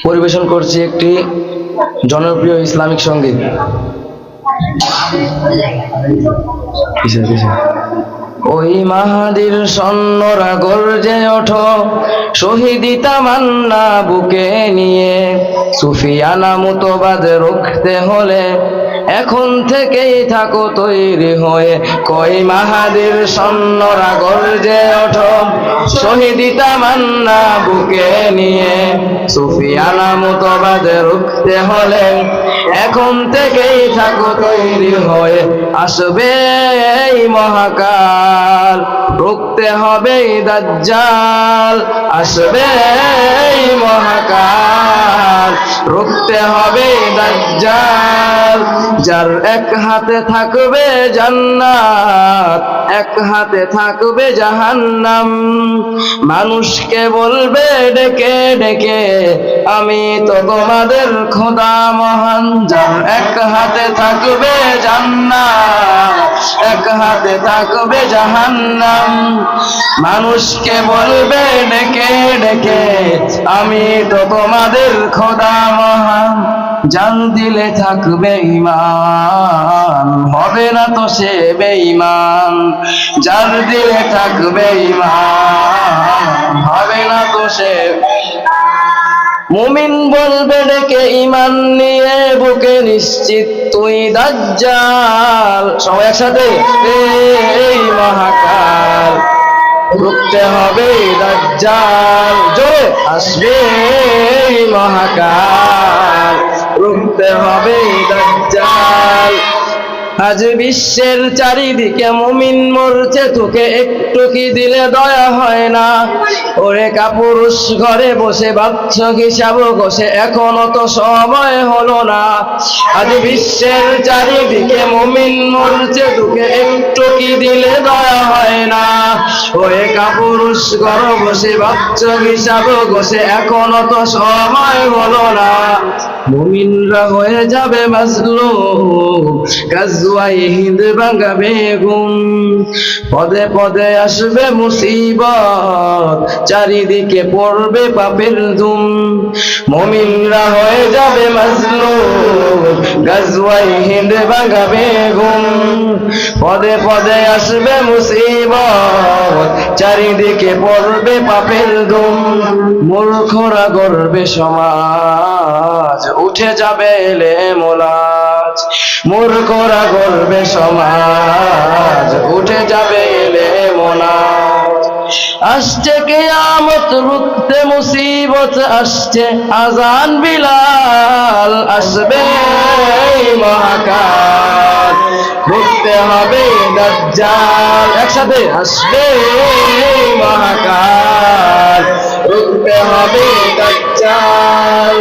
পরিবেশন করছি একটি জনপ্রিয় ইসলামিক সঙ্গীত। ওই মাহাদির সৈন্যরা গর্জে ওঠো, শহীদি তামান্না বুকে নিয়ে, সুফিয়ানা মুতবাদ রুখতে হলে এখন থেকেই থাকো তৈরি হয়ে। কই মাহাদির সৈন্যরা গর্জে ওঠো, শহীদি তামান্না বুকে নিয়ে, সুফিয়ানা মুতবাদ রুখতে হলে এখন থেকেই থাকো তৈরি হয়ে। আসবে এই মহাকাল, রুখতে হবে দাজ্জাল। আসবে এই মহাকাল, রুখতে হবে দাজ্জাল। যার এক হাতে থাকবে জান্নাত, এক হাতে থাকবে জাহান্নাম। মানুষকে বলবে ডেকে ডেকে, আমি তো তোমাদের খোদা মহান। যার এক হাতে থাকবে জান্নাত, এক হাতে থাকবে জাহান্নাম। মানুষকে বলবে ডেকে ডেকে, আমি তো তোমাদের খোদা মহান। জান দিলে থাকবে ঈমান, হবে না তো সে বেঈমান। যার দিলে থাকবে ঈমান, হবে না তো সে। মুমিন বলবে ডেকে ঈমান নিয়ে বুকে, নিশ্চিত তুই দাজ্জাল। সবাই একসাথে, এই মহাকাল, রুখতে হবে দাজ্জাল। জোরে আসবে এই মহাকাল, রুখতে হবে দাজ্জাল। আজ বিশ্বের চারিদিকে মুমিন মরছে, তোকে একটু কি দিলে দয়া হয় না? ওরে কাপুরুষ ঘরে বসে ভাবছ হিসাব কষে, এখনো তো সময় হলো না। আজ বিশ্বের চারিদিকে মুমিন মরছে, তোকে একটু কি দিলে দয়া হয় না? ওরে কাপুরুষ ঘরে বসে ভাবছ হিসাব কষে, এখনো তো সময় হলো না। মুমিনরা হয়ে যাবে মাজলুম, গাজওয়ায়ে হিন্দ ভাঙাবে ঘুম। পদে পদে আসবে মুসিবত, চারিদিকে পড়বে পাপের ধুম। মুমিনরা হয়ে যাবে মাজলুম, গাজওয়ায়ে হিন্দ ভাঙাবে ঘুম। পদে পদে আসবে মুসিবত, চারিদিকে পড়বে পাপের ধুম। মূর্খরা গড়বে সমাজ, উঠে যাবে এলেমোলাজ। মূর্খরা গড়বে সমাজ, উঠে যাবে এলেমোলাজ। আসছে কিয়ামত, রুখতে মুসিবত আসছে, আজান বিলাল। আসবে এই মহাকাল, রুখতে হবে দাজ্জাল। একসাথে আসবে এই মহাকাল, রুখতে হবে দাজ্জাল।